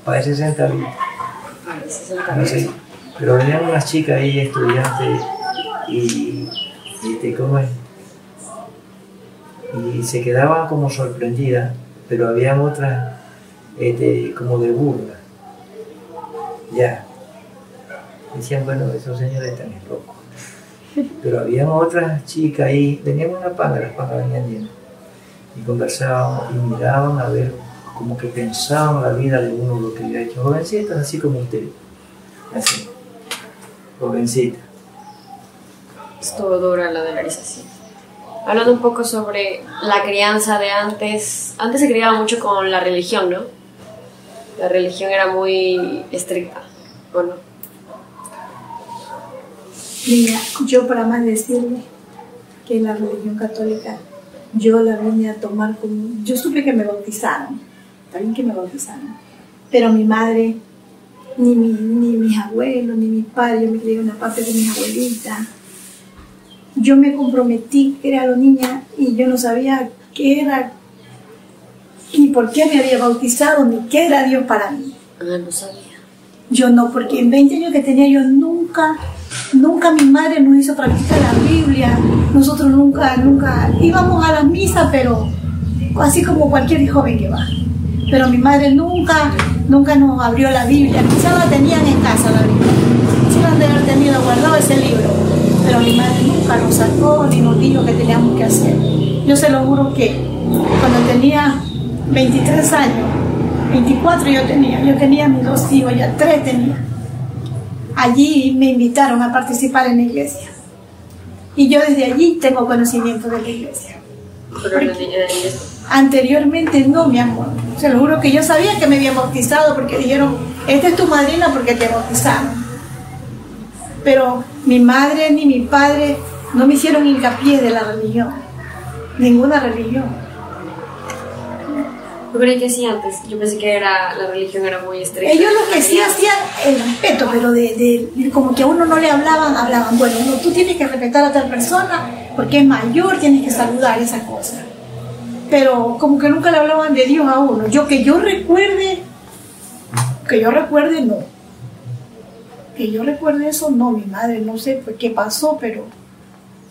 para ese centavito. No sé, pero venían unas chicas ahí, estudiantes, y ¿cómo es? Y se quedaban como sorprendidas, pero habían otras como de burla. Ya. Decían, bueno, esos señores están locos. Pero habían otras chicas ahí, venían una panga, las pangas venían llenas. Y conversaban y miraban a ver, como que pensaban la vida de uno, lo que había hecho. Jovencitas, así como usted. Así. Jovencita. Estuvo dura la dolarización. Hablando un poco sobre la crianza de antes. Antes se criaba mucho con la religión, ¿no? La religión era muy estricta, ¿o no? Mira, yo para más decirle que la religión católica yo la vine a tomar como... Yo supe que me bautizaron, también que me bautizaron, pero mi madre, ni mis abuelos, ni mis padres, yo me crié una parte de mis abuelitas. Yo me comprometí, era la niña, y yo no sabía qué era, ni por qué me había bautizado, ni qué era Dios para mí. Ah, no sabía. Yo no, porque en 20 años que tenía yo nunca mi madre nos hizo practicar la Biblia. Nosotros nunca íbamos a la misa, pero así como cualquier joven que va. Pero mi madre nunca nos abrió la Biblia. Quizás la tenían en casa la Biblia. Sí la han de haber tenido guardado ese libro. Pero mi madre nunca lo sacó ni nos dijo que teníamos que hacer. Yo se lo juro que cuando tenía 23 años, 24 yo tenía mis 2 hijos, ya 3 tenía. Allí me invitaron a participar en la iglesia. Y yo desde allí tengo conocimiento de la iglesia. Anteriormente no, mi amor. Se lo juro que yo sabía que me habían bautizado porque dijeron, esta es tu madrina porque te bautizaron. Pero mi madre ni mi padre no me hicieron hincapié de la religión. Ninguna religión. Yo creí que sí antes. Yo pensé que la religión era muy estricta. Ellos lo que sí hacían el respeto, pero como que a uno no le hablaban, bueno, no, tú tienes que respetar a tal persona porque es mayor, tienes que saludar, esas cosas. Pero como que nunca le hablaban de Dios a uno. Que yo recuerde, no. Que yo recuerde eso, no, mi madre, no sé por qué pasó, pero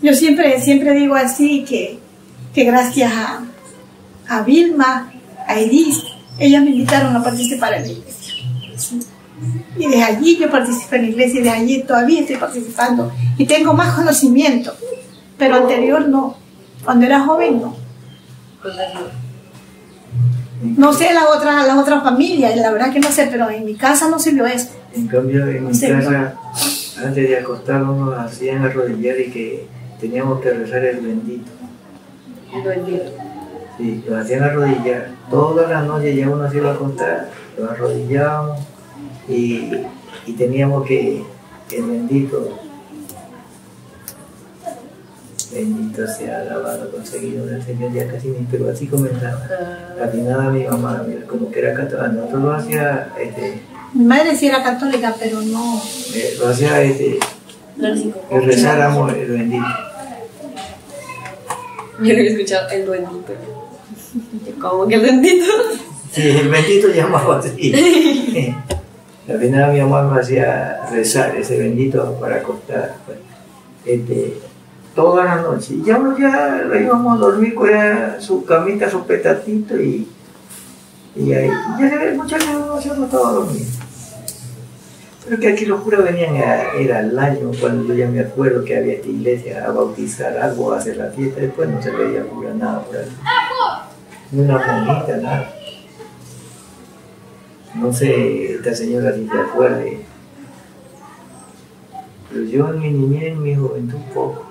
yo siempre digo así que gracias a Vilma, a Edith, ellas me invitaron a participar en la iglesia. Sí. Y desde allí yo participé en la iglesia y desde allí todavía estoy participando y tengo más conocimiento, pero anterior no, cuando era joven no. No sé las otras familias, la verdad que no sé, pero en mi casa no se vio eso. En cambio, en mi Sí, casa, antes de acostarnos, nos hacían arrodillar y que teníamos que rezar el bendito. El bendito. Sí, nos hacían arrodillar. Todas las noches ya uno se iba a acostar, nos arrodillábamos y teníamos que, el bendito sea alabado, conseguido del Señor, ya casi ni, pero así comenzaba. Atinada mi mamá, mira, como que era católica. Nosotros lo hacía, Mi madre sí era católica, pero no. lo hacía, que rezáramos el bendito. Yo lo he escuchado, el bendito. ¿Cómo que el bendito? Sí, el bendito llamaba así. Atinada mi mamá me hacía rezar ese bendito para acostar. Todas las noches. Y ya uno ya lo íbamos a dormir con su camita, su petatito y ahí. Ya muchas veces uno se acostaba a dormir. Pero que aquí los curas venían, era al año, cuando yo ya me acuerdo que había esta iglesia a bautizar algo, a hacer la fiesta, después no se veía cura nada por ahí. Ni una monjita, nada. No sé, esta señora si se acuerde. Pero yo en mi niñez, en mi juventud, poco.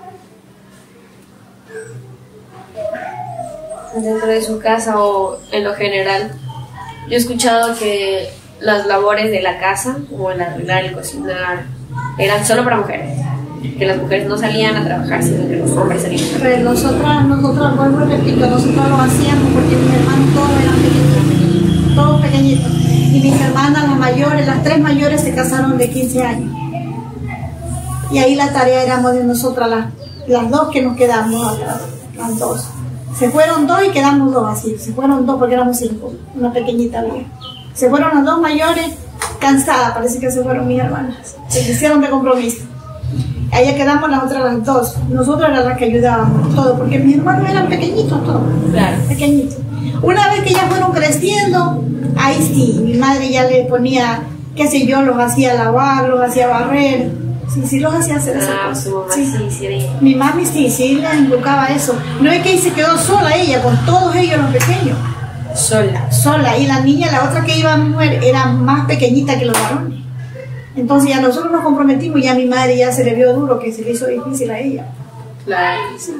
Dentro de su casa o en lo general, yo he escuchado que las labores de la casa, como el arreglar, el cocinar, eran solo para mujeres, que las mujeres no salían a trabajar, sino que los hombres salían a trabajar. Pero nosotras, vuelvo y repito, nosotros lo hacíamos porque mis hermanos todos eran pequeñitos, todos pequeñitos. Y mis hermanas, las mayores, las 3 mayores se casaron de 15 años. Y ahí la tarea éramos de nosotras, las 2 que nos quedamos atrás, las 2. Se fueron 2 y quedamos 2 así, se fueron 2 porque éramos 5, una pequeñita había. Se fueron las 2 mayores, cansadas, parece que se fueron mis hermanas, se hicieron de compromiso. Ahí quedamos las otras las 2, nosotros eran las que ayudábamos todo, porque mis hermanos eran pequeñitos todos, Claro. pequeñitos. Una vez que ya fueron creciendo, ahí sí, mi madre ya le ponía, qué sé yo, los hacía lavar, los hacía barrer, sí los hacía hacer esas cosas. Su mamá Sí. sí veía. Mi mami sí le inculcaba eso. No es que ahí se quedó sola ella, con todos ellos los pequeños. Sola. Y la niña, la otra que iba a mujer, era más pequeñita que los varones. Entonces ya nosotros nos comprometimos y ya a mi madre ya se le vio duro, que se le hizo difícil a ella. Claro. Sí.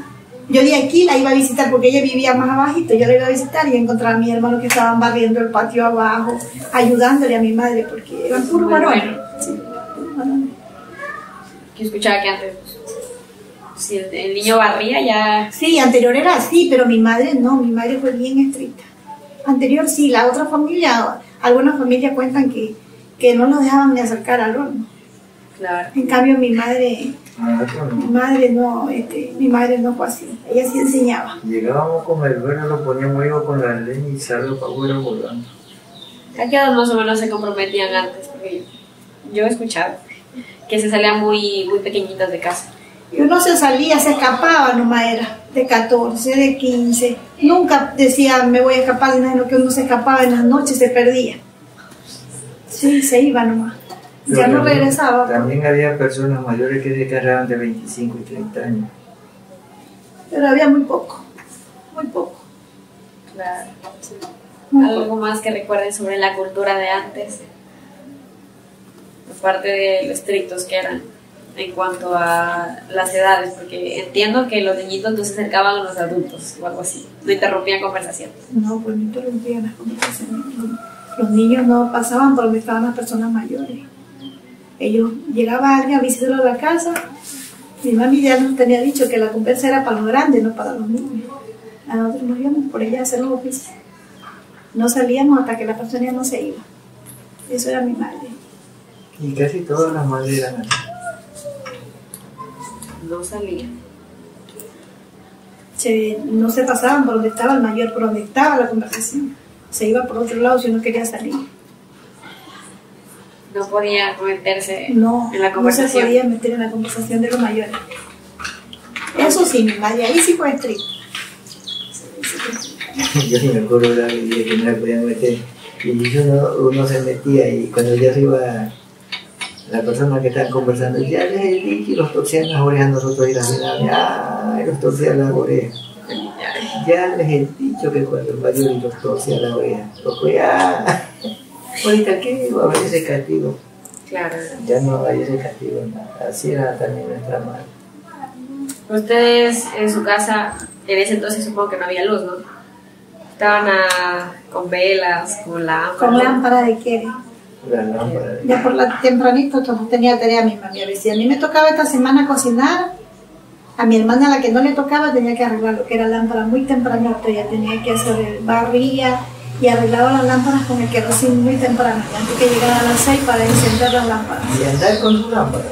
Yo de aquí la iba a visitar porque ella vivía más abajito. Yo la iba a visitar y encontraba a mis hermanos que estaban barriendo el patio abajo, ayudándole a mi madre, porque eran puros Muy varones. bueno. Sí, puros varones. Yo escuchaba que antes, si el niño barría, ya. Sí, anterior era así, pero mi madre no, mi madre fue bien estricta. Anterior sí, la otra familia, algunas familias cuentan que no nos dejaban ni acercar al horno. Claro. En cambio mi madre no fue así, ella sí enseñaba. Llegábamos con el verde, lo poníamos, iba con la leña y salgo para afuera volando. ¿A qué edad más o menos se comprometían antes? Porque yo he escuchado que se salían muy pequeñitas de casa. Y uno se salía, se escapaba nomás era, de 14, de 15. Nunca decía me voy a escapar, sino que uno se escapaba en las noches, se perdía. Sí, se iba nomás. Ya no regresaba. También había personas mayores que se casaban de 25 y 30 años. Pero había muy poco, muy poco. Claro. Muy ¿Algo poco. más que recuerden sobre la cultura de antes? Aparte de lo estrictos que eran en cuanto a las edades, porque entiendo que los niñitos no se acercaban a los adultos o algo así, no interrumpían conversaciones. No, pues no interrumpían las conversaciones. Los niños no pasaban por donde estaban las personas mayores. Ellos, llegaba alguien a visitarlo a la casa, mi mami ya nos tenía dicho que la conversa era para los grandes, no para los niños. A nosotros nos íbamos por ella a hacer los oficios. No salíamos hasta que la persona ya no se iba. Eso era mi madre. Y casi todas las madres eran así. No salían. No se pasaban por donde estaba el mayor, por donde estaba la conversación. Se iba por otro lado si uno quería salir. No podía meterse No, en la no se conversación. podía meter en la conversación de los mayores. Eso sí, mi madre ahí sí fue estricta. Yo sí me acuerdo de la día que no me podían meter. Y uno se metía y cuando ya se iba la persona que estaba conversando, ya les dije, y los torcían las orejas, nosotros ir a mirar, ay, los torcían las orejas. Ya les he dicho que cuando el mayor los torce a la oreja, pues ya, ahorita qué va a haber ese castigo. Claro. Ya no hay ese castigo, nada. Así era también nuestra madre. Ustedes en su casa, en ese entonces supongo que no había luz, ¿no? Estaban con velas, con lámparas. Con lámpara de qué. La lámpara. Ya por la tempranito tenía tarea mi mamá. Si a mí me tocaba esta semana cocinar, a mi hermana, a la que no le tocaba, tenía que arreglar lo que era lámpara muy tempranito. Ella tenía que hacer barría y arreglaba las lámparas con el queroseno muy temprano, antes que llegara a las 6 para encender las lámparas. Y andar con su lámpara.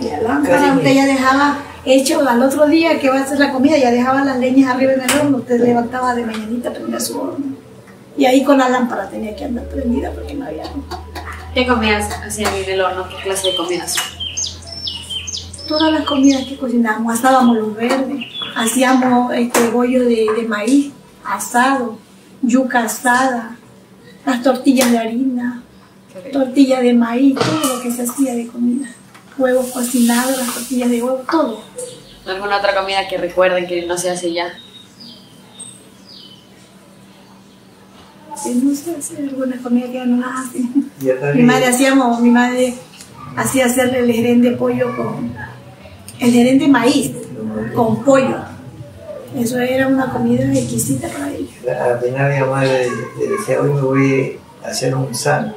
Y la lámpara, usted ya dejaba hecho al otro día que va a hacer la comida, ya dejaba las leñas arriba en el horno, usted levantaba de mañanita, prendía su horno. Y ahí con la lámpara tenía que andar prendida porque no había. ¿Qué comidas hacían en el horno? ¿Qué clase de comidas? Todas las comidas que cocinábamos, asábamos los verdes, hacíamos bollo de maíz asado, yuca asada, las tortillas de harina, tortillas de maíz, todo lo que se hacía de comida. Huevos cocinados, las tortillas de huevo, todo. ¿Alguna otra comida que recuerden que no se hace ya? No sé, hacer alguna comida que ya no las hacen. Ya Mi madre hacía hacerle el gerén de pollo el gerén de maíz con pollo. Eso era una comida exquisita para ella. Al final mi madre le decía, hoy me voy a hacer un san.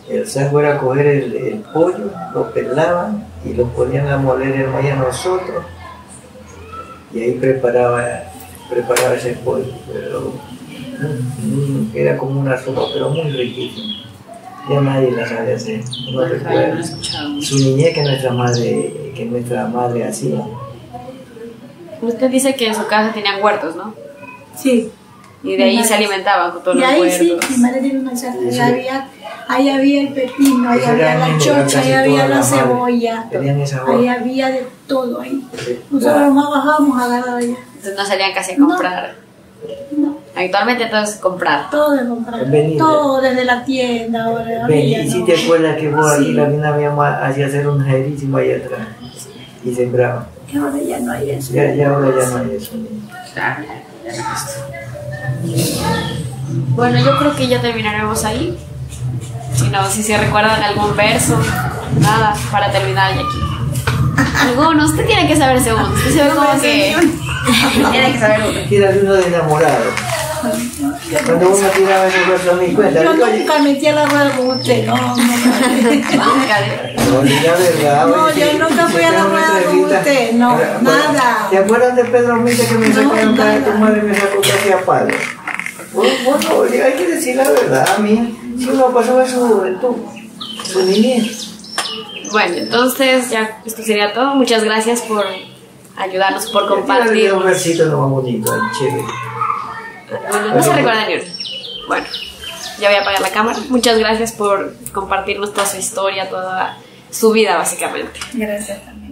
El san era coger el pollo, lo pelaban y lo ponían a moler el maíz a nosotros. Y ahí preparaba ese pollo. Pero era como una sopa, pero muy riquísima. Ya nadie la sabe hacer, no recuerdo. Su niñez que nuestra madre hacía. Usted dice que en su casa tenían huertos, ¿no? Sí. Y de ahí se alimentaban con todos de los ahí huertos. Sí, mi madre tiene una charla. Ahí había el pepino, ahí había la chocha, ahí había la cebolla, ahí había de todo ahí. Nosotros nomás bajábamos a agarrar allá. Entonces no salían casi a comprar. No. Actualmente todo es comprar. Todo de comprar. Todo desde la tienda. Ahora ¿Y si te acuerdas que vos aquí la mina mi mamá hacía hacer un jerísimo ahí atrás? Y sembraba. Y ahora ya no hay eso. Ya ahora ya no hay eso. Claro, ya no es. Bueno, yo creo que ya terminaremos ahí. Si se recuerdan algún verso, nada, para terminar ya aquí. Alguno, usted tiene que saberse uno. Usted se ve como que tiene que saber uno. Tírale uno de enamorado. Cuando uno tiraba esos versos ni cuenta. Yo nunca metí a la rueda con usted, no. No, la verdad. No, yo nunca fui a la rueda con usted, no, nada. ¿Te acuerdas de Pedro Mita que me sacó en casa de tu madre y me sacó casi a palo? Bueno, hay que decir la verdad, a mí. Si uno pasaba su juventud, su niñez. Bueno, entonces ya esto sería todo. Muchas gracias por ayudarnos, por compartir. Un versito no más bonito, chévere. Bueno, no se recuerda ni uno. Bueno, ya voy a apagar la cámara. Muchas gracias por compartirnos toda su historia, toda su vida básicamente. Gracias también.